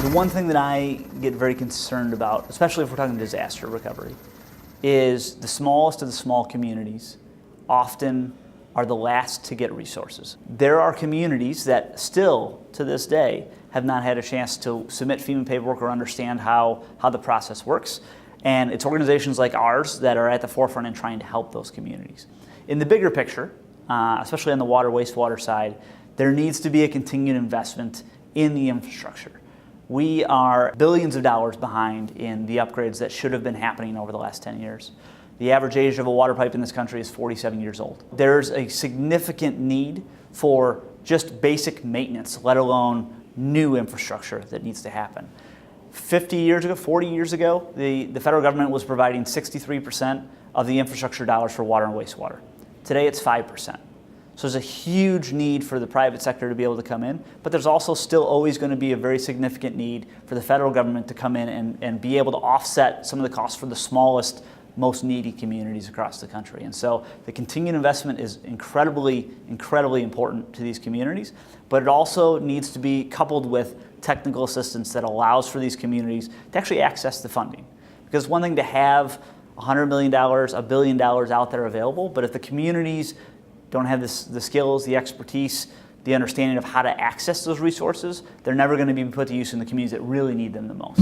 The one thing that I get very concerned about, especially if we're talking disaster recovery, is the smallest of the small communities often are the last to get resources. There are communities that still, to this day, have not had a chance to submit FEMA paperwork or understand how the process works. And it's organizations like ours that are at the forefront in trying to help those communities. In the bigger picture, especially on the water wastewater side, there needs to be a continued investment in the infrastructure. We are billions of dollars behind in the upgrades that should have been happening over the last 10 years. The average age of a water pipe in this country is 47 years old. There's a significant need for just basic maintenance, let alone new infrastructure that needs to happen. 40 years ago, the federal government was providing 63% of the infrastructure dollars for water and wastewater. Today it's 5%. So there's a huge need for the private sector to be able to come in, but there's also still always going to be a very significant need for the federal government to come in and be able to offset some of the costs for the smallest, most needy communities across the country. And so the continued investment is incredibly, incredibly important to these communities, but it also needs to be coupled with technical assistance that allows for these communities to actually access the funding. Because it's one thing to have $100 million, $1 billion out there available, but if the communities don't have the skills, the expertise, the understanding of how to access those resources, they're never going to be put to use in the communities that really need them the most.